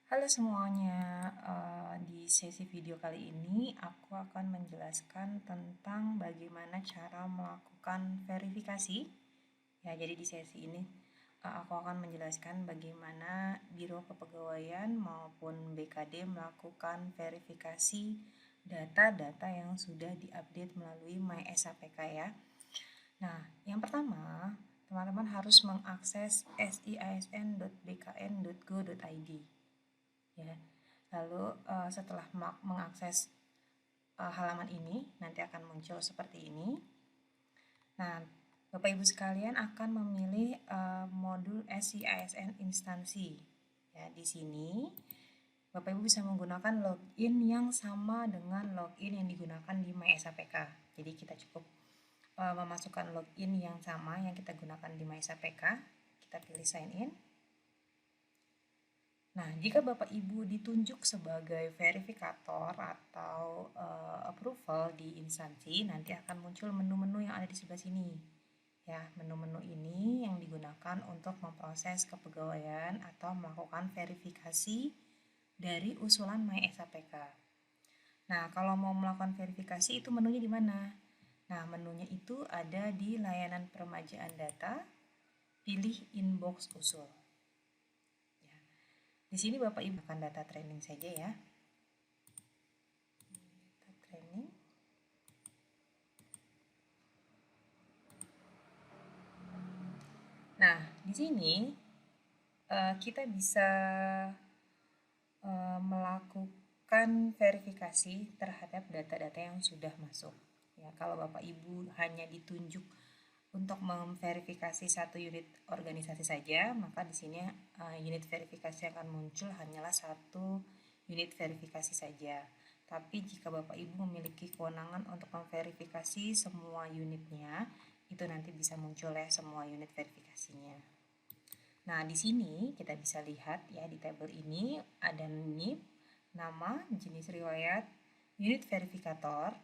Halo semuanya, di sesi video kali ini aku akan menjelaskan tentang bagaimana cara melakukan verifikasi. Ya, jadi di sesi ini aku akan menjelaskan bagaimana Biro Kepegawaian maupun BKD melakukan verifikasi data-data yang sudah diupdate melalui MySAPK ya. Nah, yang pertama, teman-teman harus mengakses sisn.bkn.go.id ya. Lalu setelah mengakses halaman ini nanti akan muncul seperti ini. Nah, Bapak Ibu sekalian akan memilih modul SIASN instansi. Ya, di sini Bapak Ibu bisa menggunakan login yang sama dengan login yang digunakan di MySAPK. Jadi kita cukup memasukkan login yang sama yang kita gunakan di MySAPK. Kita pilih sign in. Nah, jika Bapak Ibu ditunjuk sebagai verifikator atau approval di instansi, nanti akan muncul menu-menu yang ada di sebelah sini. Ya, menu-menu ini yang digunakan untuk memproses kepegawaian atau melakukan verifikasi dari usulan MySAPK. Nah, kalau mau melakukan verifikasi itu menunya di mana? Nah, menunya itu ada di layanan peremajaan data, pilih inbox usul. Di sini Bapak Ibu akan data training saja ya. Data training. Nah, di sini kita bisa melakukan verifikasi terhadap data-data yang sudah masuk. Ya, kalau Bapak Ibu hanya ditunjuk untuk memverifikasi satu unit organisasi saja, maka di sini unit verifikasi yang akan muncul hanyalah satu unit verifikasi saja. Tapi jika Bapak Ibu memiliki kewenangan untuk memverifikasi semua unitnya, itu nanti bisa muncul ya semua unit verifikasinya. Nah, di sini kita bisa lihat ya di tabel ini ada NIP, nama, jenis riwayat, unit verifikator,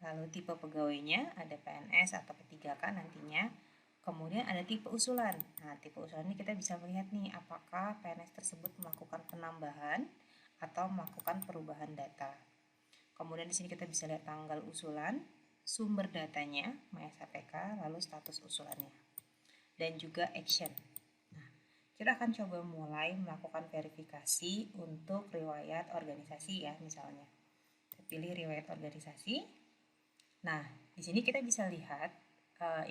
lalu tipe pegawainya, ada PNS atau P3K nantinya. Kemudian ada tipe usulan. Nah, tipe usulan ini kita bisa melihat nih apakah PNS tersebut melakukan penambahan atau melakukan perubahan data. Kemudian di sini kita bisa lihat tanggal usulan, sumber datanya, MySAPK, lalu status usulannya. Dan juga action. Nah, kita akan coba mulai melakukan verifikasi untuk riwayat organisasi ya misalnya. Kita pilih riwayat organisasi. Nah, di sini kita bisa lihat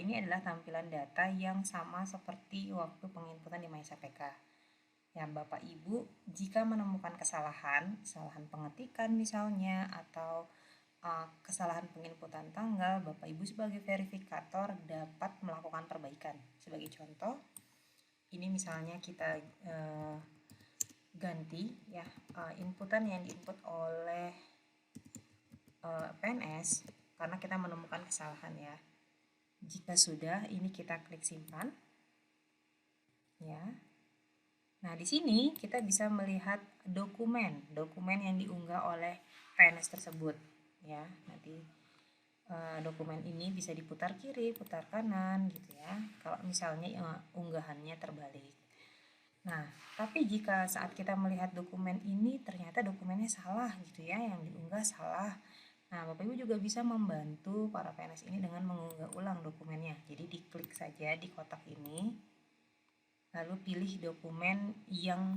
ini adalah tampilan data yang sama seperti waktu penginputan di MySAPK. Ya, Bapak Ibu, jika menemukan kesalahan pengetikan misalnya atau kesalahan penginputan tanggal, Bapak Ibu sebagai verifikator dapat melakukan perbaikan. Sebagai contoh, ini misalnya kita ganti ya inputan yang diinput oleh PNS karena kita menemukan kesalahan ya. Jika sudah, ini kita klik simpan. Ya. Nah, di sini kita bisa melihat dokumen yang diunggah oleh PNS tersebut ya. Nanti dokumen ini bisa diputar kiri, putar kanan gitu ya. Kalau misalnya unggahannya terbalik. Nah, tapi jika saat kita melihat dokumen ini ternyata dokumennya salah gitu ya, yang diunggah salah. Nah, Bapak Ibu juga bisa membantu para PNS ini dengan mengunggah ulang dokumennya. Jadi diklik saja di kotak ini, lalu pilih dokumen yang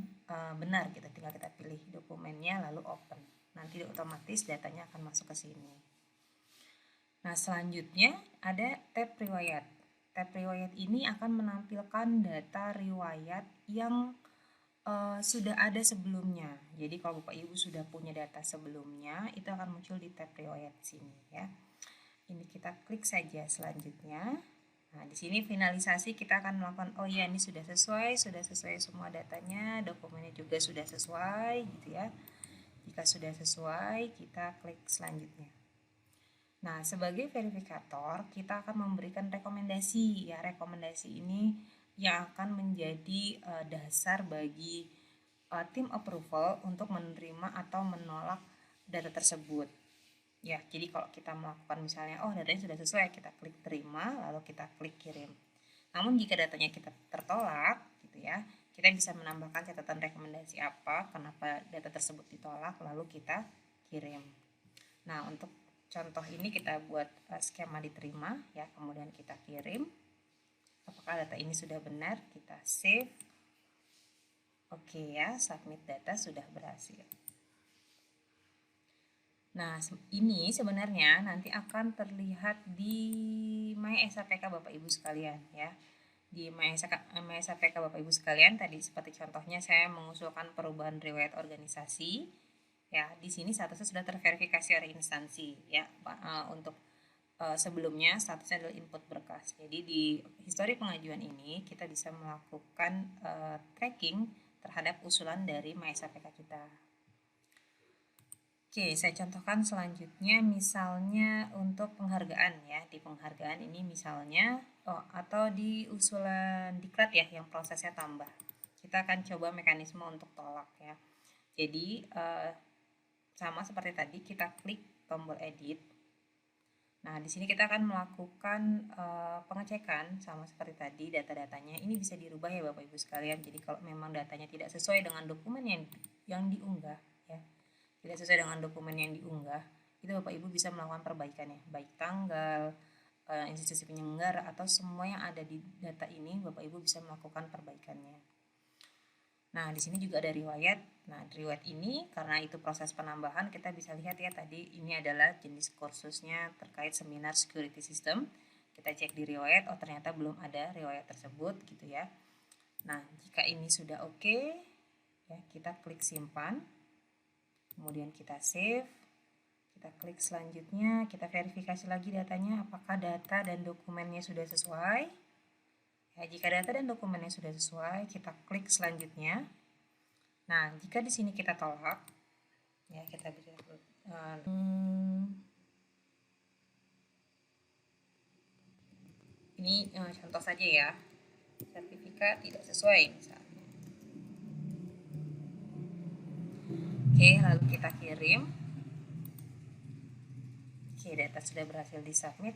benar gitu. Tinggal kita pilih dokumennya lalu open. Nanti otomatis datanya akan masuk ke sini. Nah, selanjutnya ada tab riwayat. Tab riwayat ini akan menampilkan data riwayat yang sudah ada sebelumnya. Jadi kalau Bapak Ibu sudah punya data sebelumnya, itu akan muncul di tab riwayat sini ya. Ini kita klik saja selanjutnya. Nah, di sini finalisasi kita akan melakukan oh ya ini sudah sesuai semua datanya, dokumennya juga sudah sesuai gitu ya. Jika sudah sesuai, kita klik selanjutnya. Nah, sebagai verifikator, kita akan memberikan rekomendasi. Ya, rekomendasi ini yang akan menjadi dasar bagi tim approval untuk menerima atau menolak data tersebut. Ya, jadi kalau kita melakukan misalnya, oh datanya sudah sesuai, kita klik terima, lalu kita klik kirim. Namun jika datanya kita tertolak, gitu ya, kita bisa menambahkan catatan rekomendasi apa, kenapa data tersebut ditolak, lalu kita kirim. Nah, untuk contoh ini kita buat skema diterima ya, kemudian kita kirim. Apakah data ini sudah benar? Kita save. Oke ya, submit data sudah berhasil. Nah, ini sebenarnya nanti akan terlihat di My SAPK Bapak Ibu sekalian ya. Di My SAPK Bapak Ibu sekalian, tadi seperti contohnya saya mengusulkan perubahan riwayat organisasi. Ya, di sini statusnya sudah terverifikasi oleh instansi ya. Untuk sebelumnya statusnya adalah input berkas. Jadi di histori pengajuan ini kita bisa melakukan tracking terhadap usulan dari My SAPK kita. Oke, saya contohkan selanjutnya misalnya untuk penghargaan ya. Di penghargaan ini misalnya atau di usulan diklat ya yang prosesnya tambah. Kita akan coba mekanisme untuk tolak ya. Jadi sama seperti tadi kita klik tombol edit. Nah, di sini kita akan melakukan pengecekan sama seperti tadi data-datanya. Ini bisa dirubah ya Bapak Ibu sekalian. Jadi kalau memang datanya tidak sesuai dengan dokumen yang diunggah ya, tidak sesuai dengan dokumen yang diunggah, itu Bapak Ibu bisa melakukan perbaikan ya, baik tanggal, institusi penyelenggara atau semua yang ada di data ini Bapak Ibu bisa melakukan perbaikannya. Nah, di sini juga ada riwayat. Nah, riwayat ini karena itu proses penambahan, kita bisa lihat ya tadi ini adalah jenis kursusnya terkait seminar security system. Kita cek di riwayat, oh ternyata belum ada riwayat tersebut gitu ya. Nah, jika ini sudah oke, ya kita klik simpan. Kemudian kita save, kita klik selanjutnya, kita verifikasi lagi datanya apakah data dan dokumennya sudah sesuai. Ya, jika data dan dokumennya sudah sesuai, kita klik selanjutnya. Nah, jika di sini kita tolak, ya kita bisa ini contoh saja ya, sertifikat tidak sesuai misalnya. Oke, lalu kita kirim. Oke, data sudah berhasil disubmit.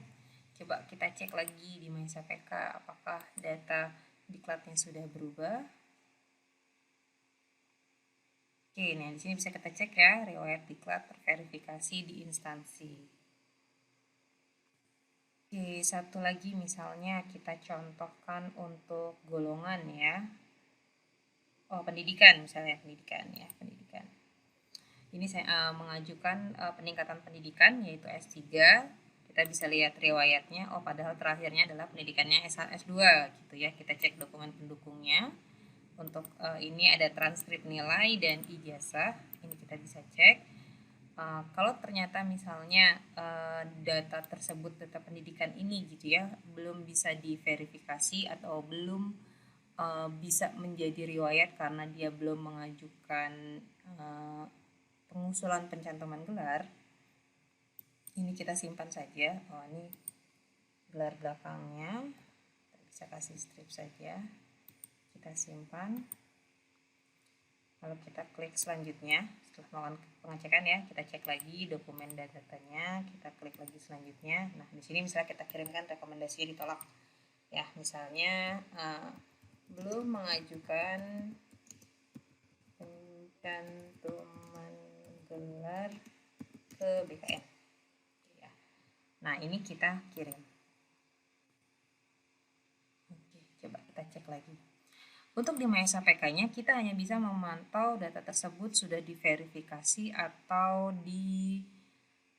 Coba kita cek lagi di My SAPK apakah data diklatnya sudah berubah. Oke, nah di sini bisa kita cek ya, riwayat diklat terverifikasi di instansi. Oke, satu lagi misalnya kita contohkan untuk golongan ya. Oh, pendidikan misalnya, pendidikan ya, pendidikan. Ini saya mengajukan peningkatan pendidikan yaitu S3. Kita bisa lihat riwayatnya, oh padahal terakhirnya adalah pendidikannya S2 gitu ya. Kita cek dokumen pendukungnya. Untuk ini ada transkrip nilai dan ijazah. Ini kita bisa cek. Kalau ternyata misalnya data tersebut, data pendidikan ini gitu ya, belum bisa diverifikasi atau belum bisa menjadi riwayat karena dia belum mengajukan pengusulan pencantuman gelar, ini kita simpan saja. Oh, ini gelar belakangnya, kita bisa kasih strip saja, kita simpan. Lalu kita klik selanjutnya. Setelah melakukan pengecekan ya, kita cek lagi dokumen dan datanya, kita klik lagi selanjutnya. Nah, di sini misalnya kita kirimkan rekomendasinya ditolak. Ya, misalnya belum mengajukan pencantuman gelar ke BKN. Ya. Nah, ini kita kirim. Oke, coba kita cek lagi. Untuk di My SAPK-nya, kita hanya bisa memantau data tersebut sudah diverifikasi atau di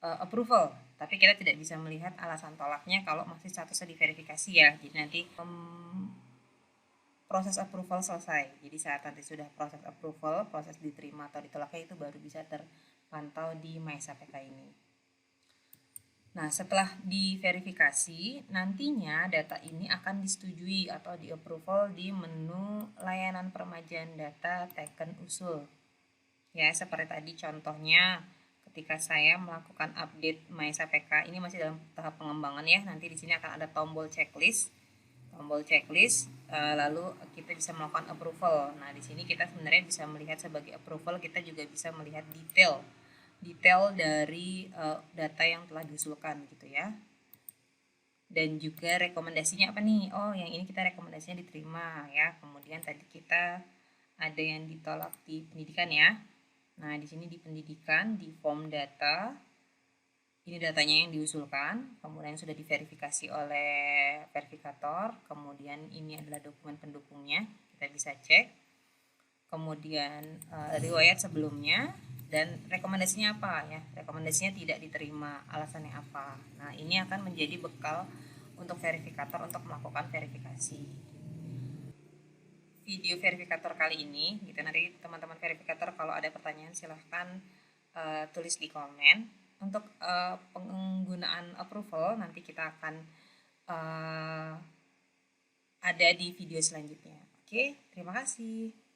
approval. Tapi kita tidak bisa melihat alasan tolaknya kalau masih statusnya diverifikasi ya. Jadi nanti proses approval selesai. Jadi saat nanti sudah proses approval, proses diterima atau ditolaknya itu baru bisa terpantau di My SAPK ini. Nah, setelah diverifikasi, nantinya data ini akan disetujui atau di-approval di menu layanan peremajaan data Teken Usul. Ya, seperti tadi contohnya ketika saya melakukan update My SAPK, ini masih dalam tahap pengembangan ya. Nanti di sini akan ada tombol checklist. Lalu kita bisa melakukan approval. Nah, di sini kita sebenarnya bisa melihat sebagai approval, kita juga bisa melihat detail dari data yang telah diusulkan gitu ya. Dan juga rekomendasinya apa nih? Oh, yang ini kita rekomendasinya diterima ya. Kemudian tadi kita ada yang ditolak di pendidikan ya. Nah, di sini di pendidikan, di form data, ini datanya yang diusulkan, kemudian sudah diverifikasi oleh verifikator, kemudian ini adalah dokumen pendukungnya, kita bisa cek. Kemudian riwayat sebelumnya dan rekomendasinya apa ya? Rekomendasinya tidak diterima, alasannya apa? Nah, ini akan menjadi bekal untuk verifikator untuk melakukan verifikasi. Video verifikator kali ini, gitu, nanti teman-teman verifikator kalau ada pertanyaan silahkan tulis di komen. Untuk penggunaan approval nanti kita akan ada di video selanjutnya. Oke, terima kasih.